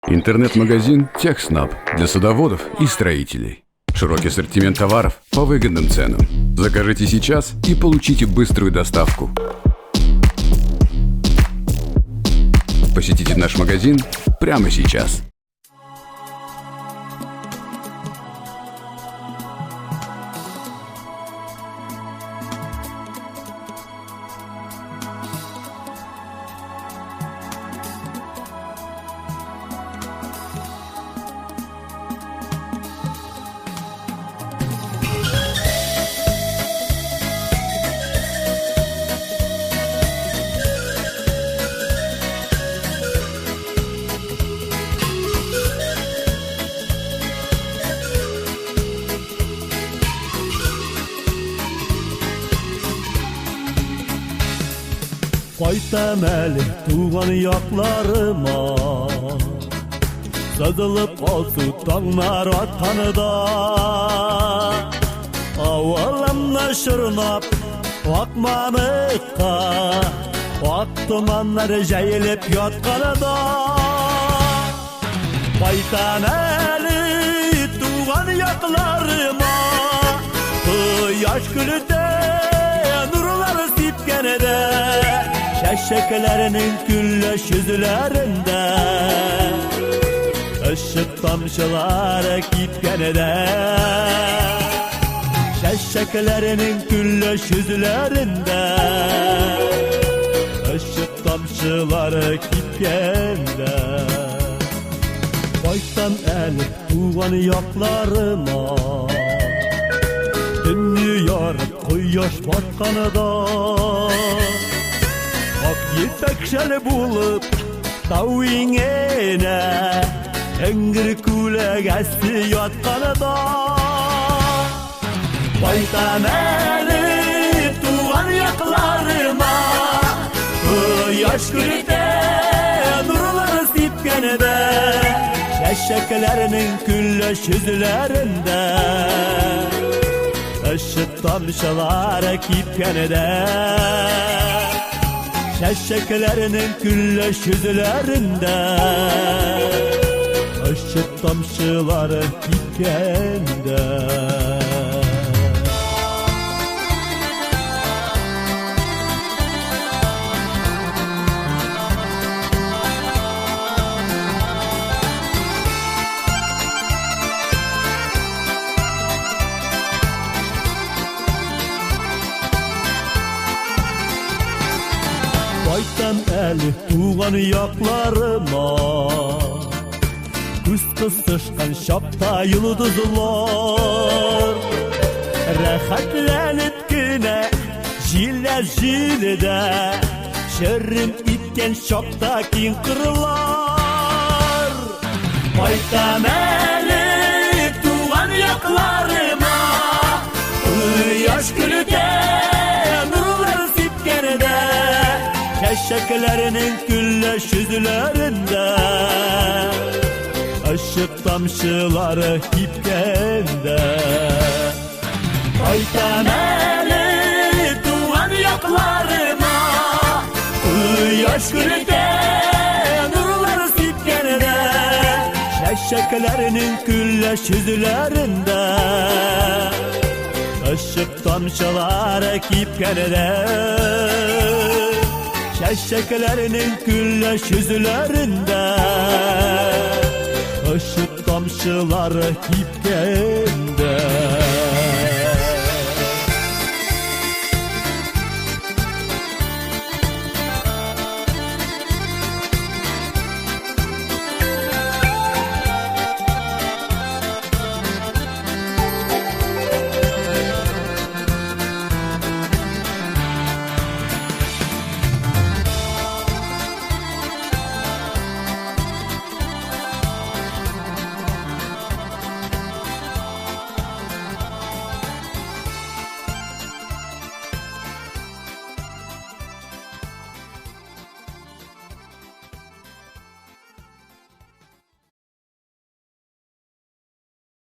Интернет-магазин TechSnap для садоводов и строителей. Широкий ассортимент товаров по выгодным ценам. Закажите сейчас и получите быструю доставку. Посетите наш магазин прямо сейчас. Qaytam əli tuğan yaklarıma Sazılıp olsu dağlar atkanıda Avalamla şırnap Vakmanıqqa Vak tumanlar jayilip yatkanıda Qaytam əli tuğan yaklarıma Yaş gülüde nurlar sipkenede Şeşeklerinin güllüş yüzlerinde Işık tamşıları gitkenede Şeşeklerinin güllüş yüzlerinde Işık tamşıları gitkenede Baytan elip tuğan yaklarıma Dünüyor kuyaş batkanıda Ak yepekşeli bulup Tavingene Engir kule gesti yatkanıda Baytan eli tuğan yaklarıma Yaş gülüde nurlar sipkenede Şeşeklerinin güllüş yüzlerinde Işık tamşıları kipkenede Şeşeklerinin güllüş yüzlerinde Işık tamşıları kipkende Baytan eli tuğan yaklarıma Küs kısışkan şapta yıldızlar Rahatlanıp güne jiller jilide Şerrim itken şapta kin kırlar Baytan eli tuğan yaklarıma Yaş gülüde nurlar sipkenede Şeşeklerinin güllüş yüzlerinde Işık tamşıları kipkende Baytan eli tuğan yaklarıma Yaş gülüde nurlar sipkenede Şeşeklerinin güllüş yüzlerinde Işık tamşıları kipkende Şeşeklerinin güllüş yüzlerinde Işık tamşıları kipkende